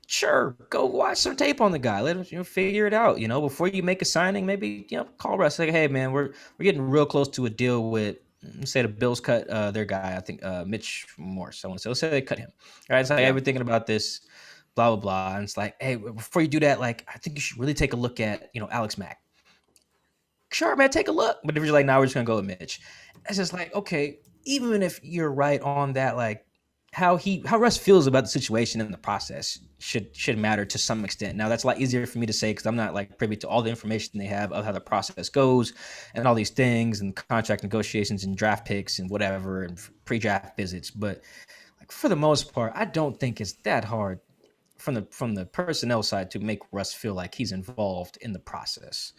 Speaker 2: sure, go watch some tape on the guy. Let him figure it out. Before you make a signing, maybe call Russ. Like, hey man, we're getting real close to a deal with, say the Bills cut their guy. I think Mitch Morse. I want to say. Let's say they cut him. All right, it's like, hey, we're thinking about this. Blah blah blah. And it's like, hey, before you do that, like, I think you should really take a look at Alex Mack. Sure, man, take a look. But if you're like, we're just gonna go with Mitch, it's just like, okay, even if you're right on that, like, how Russ feels about the situation and the process should matter to some extent. Now, that's a lot easier for me to say because I'm not like privy to all the information they have of how the process goes and all these things and contract negotiations and draft picks and whatever and pre-draft visits. But like, for the most part, I don't think it's that hard from the personnel side to make Russ feel like he's involved in the process.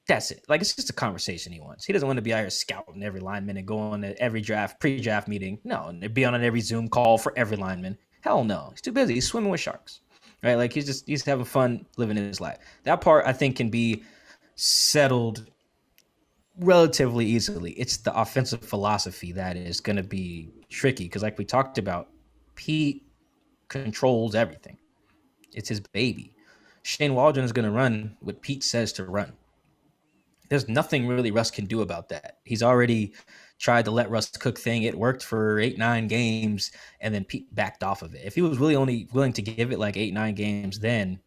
Speaker 2: That's it. Like, it's just a conversation he wants. He doesn't want to be out here scouting every lineman and going to every pre-draft meeting. No, and be on every Zoom call for every lineman. Hell no. He's too busy. He's swimming with sharks, right? Like, he's having fun living his life. That part, I think, can be settled relatively easily. It's the offensive philosophy that is going to be tricky because, like we talked about, Pete controls everything. It's his baby. Shane Waldron is going to run what Pete says to run. There's nothing really Russ can do about that. He's already tried to let Russ cook thing. It worked for 8-9 games, and then Pete backed off of it. If he was really only willing to give it like 8-9 games, then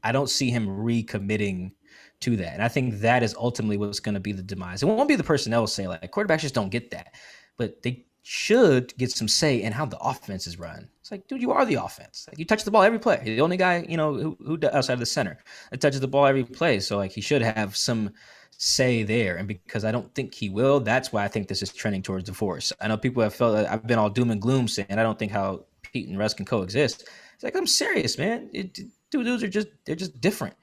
Speaker 2: I don't see him recommitting to that. And I think that is ultimately what's going to be the demise. It won't be the personnel say, like, quarterbacks just don't get that. But they should get some say in how the offense is run. It's like, dude, you are the offense. Like, you touch the ball every play. You're the only guy, who outside of the center that touches the ball every play. So, like, he should have some say there. And because I don't think he will, that's why I think this is trending towards divorce. I know people have felt that I've been all doom and gloom saying I don't think how Pete and Russ can coexist. It's like, I'm serious, man. Two dudes they're just different.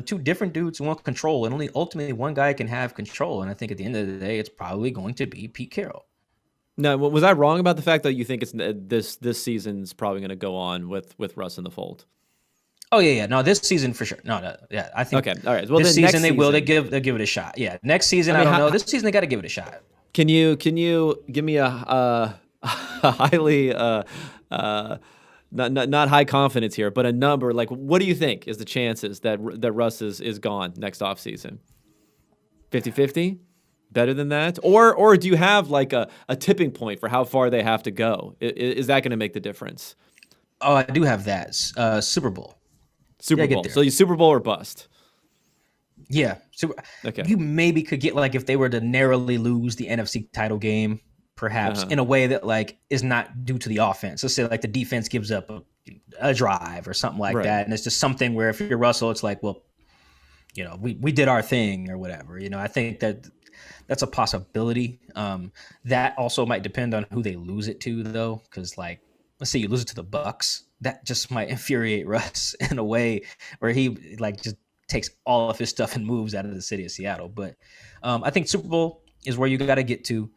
Speaker 2: Two different dudes who want control, and only ultimately one guy can have control. And I think at the end of the day, it's probably going to be Pete Carroll.
Speaker 1: Now, was I wrong about the fact that you think it's this season's probably going to go on with Russ in the fold?
Speaker 2: Oh yeah. No, this season for sure. No, yeah. I think
Speaker 1: okay. All right. Well,
Speaker 2: this season they will. They'll give it a shot. Yeah. Next season, I don't know. This season they got to give it a shot.
Speaker 1: Can you give me a highly not high confidence here, but a number? Like, what do you think is the chances that Russ is gone next offseason? 50-50? Better than that? Or do you have like a tipping point for how far they have to go? Is that going to make the difference?
Speaker 2: Oh, I do have that. Super Bowl.
Speaker 1: Super Bowl. So you Super Bowl or bust?
Speaker 2: Yeah. Okay. You maybe could get, like, if they were to narrowly lose the NFC title game, perhaps in a way that, like, is not due to the offense. Let's say, like, the defense gives up a drive or something like that. And it's just something where if you're Russell, it's like, well, we did our thing or whatever. I think that's a possibility. That also might depend on who they lose it to, though, because, like, let's say you lose it to the Bucks, that just might infuriate Russ in a way where he, like, just takes all of his stuff and moves out of the city of Seattle. But I think Super Bowl is where you got to get to.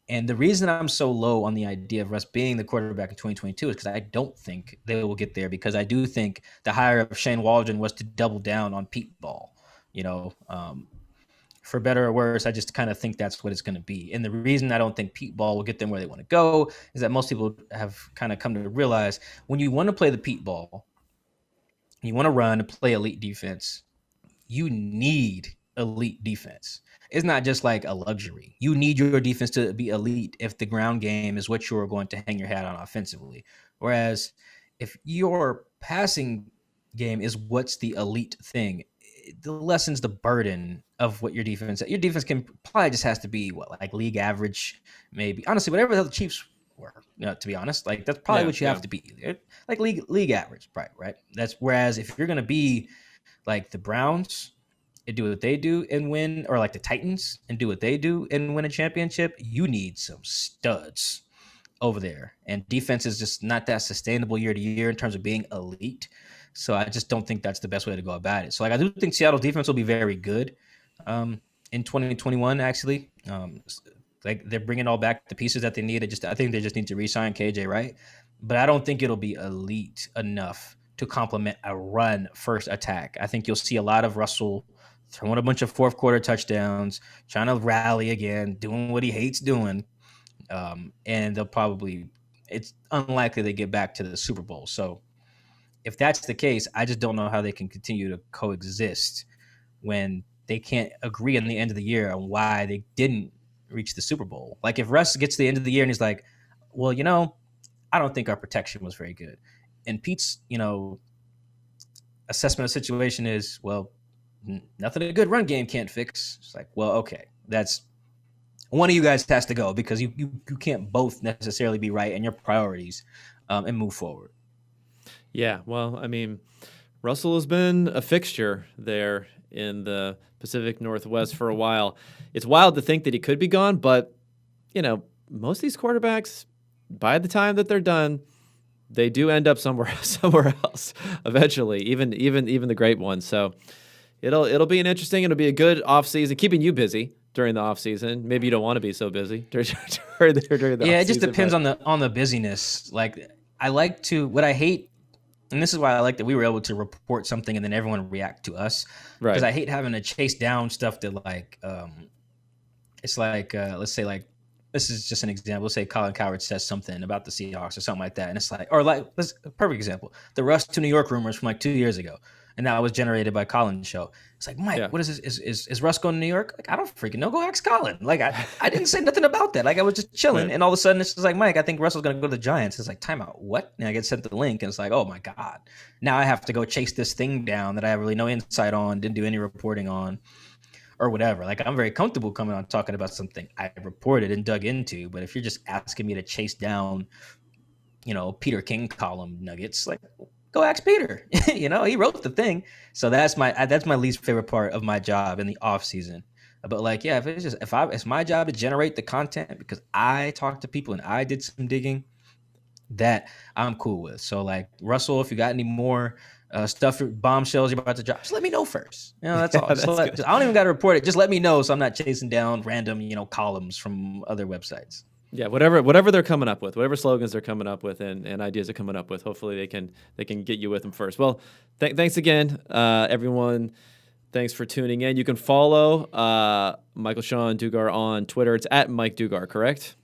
Speaker 2: And the reason I'm so low on the idea of Russ being the quarterback in 2022 is because I don't think they will get there, because I do think the hire of Shane Waldron was to double down on Pete Ball. For better or worse, I just kind of think that's what it's going to be. And the reason I don't think Pete Ball will get them where they want to go is that most people have kind of come to realize when you want to play the Pete Ball, you want to run and play elite defense, you need elite defense. It's not just like a luxury. You need your defense to be elite if the ground game is what you're going to hang your hat on offensively. Whereas if your passing game is what's the elite thing, it lessens the burden of what your defense can probably just has to be like league average, maybe. Honestly, whatever the Chiefs were, to be honest, like that's probably what you have to be. Like league average, right? That's whereas if you're going to be like the Browns and do what they do and win, or like the Titans and do what they do and win a championship, you need some studs over there. And defense is just not that sustainable year to year in terms of being elite. So I just don't think that's the best way to go about it. So like I do think Seattle's defense will be very good in 2021, actually. Like they're bringing all back the pieces that they need. I think they just need to re-sign KJ, right? But I don't think it'll be elite enough to complement a run-first attack. I think you'll see a lot of Russell throwing a bunch of fourth quarter touchdowns, trying to rally again, doing what he hates doing. And it's unlikely they get back to the Super Bowl. So if that's the case, I just don't know how they can continue to coexist when they can't agree on the end of the year on why they didn't reach the Super Bowl. Like if Russ gets to the end of the year and he's like, well, I don't think our protection was very good. And Pete's, assessment of the situation is, well, nothing a good run game can't fix. It's like, well, okay, that's one of you guys has to go because you can't both necessarily be right in your priorities and move forward.
Speaker 1: Yeah, well, I mean, Russell has been a fixture there in the Pacific Northwest for a while. It's wild to think that he could be gone, but, most of these quarterbacks, by the time that they're done, they do end up somewhere else eventually, even the great ones. So, it'll be it'll be a good offseason, keeping you busy during the offseason. Maybe you don't want to be so busy during the
Speaker 2: Yeah, it just
Speaker 1: offseason,
Speaker 2: depends
Speaker 1: but
Speaker 2: on the busyness. Like I like to what I hate, and this is why I like that we were able to report something and then everyone react to us.
Speaker 1: right.
Speaker 2: Because I hate having to chase down stuff that like it's like let's say like this is just an example. Let's say Colin Cowherd says something about the Seahawks or something like that, and it's like, or like, let's perfect example, the Russ to New York rumors from like 2 years ago, and that was generated by Colin's show. It's like, Mike,
Speaker 1: Yeah.
Speaker 2: what is this? Is Russ going to New York? Like, I don't freaking know. Go ask Colin. Like, I didn't say nothing about that. Like, I was just chilling,
Speaker 1: Right.
Speaker 2: and all of a sudden, it's just like, Mike, I think Russell's going to go to the Giants. It's like, timeout. What? And I get sent the link, and it's like, oh my god, now I have to go chase this thing down that I have really no insight on, didn't do any reporting on, or whatever. Like, I'm very comfortable coming on talking about something I reported and dug into. But if you're just asking me to chase down, Peter King column nuggets, like, go ask Peter. He wrote the thing. So that's my least favorite part of my job in the off season. But like, yeah, if my job to generate the content because I talked to people and I did some digging, that I'm cool with. So like, Russell, if you got any more stuff, bombshells you're about to drop, just let me know first. That's all. I don't even got to report it. Just let me know so I'm not chasing down random, columns from other websites.
Speaker 1: Yeah, whatever they're coming up with, whatever slogans they're coming up with and ideas they're coming up with, hopefully they can get you with them first. Well, thanks again, everyone. Thanks for tuning in. You can follow Michael-Shawn Dugar on Twitter. It's at Mike Dugar, correct?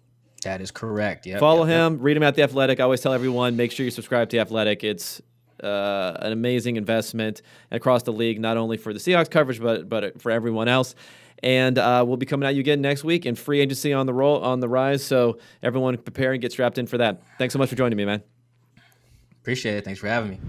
Speaker 2: That is correct. Yeah.
Speaker 1: Follow him. Read him at The Athletic. I always tell everyone, make sure you subscribe to The Athletic. It's an amazing investment across the league, not only for the Seahawks coverage, but for everyone else. And we'll be coming at you again next week, and free agency on the rise. So everyone prepare and get strapped in for that. Thanks so much for joining me, man.
Speaker 2: Appreciate it. Thanks for having me.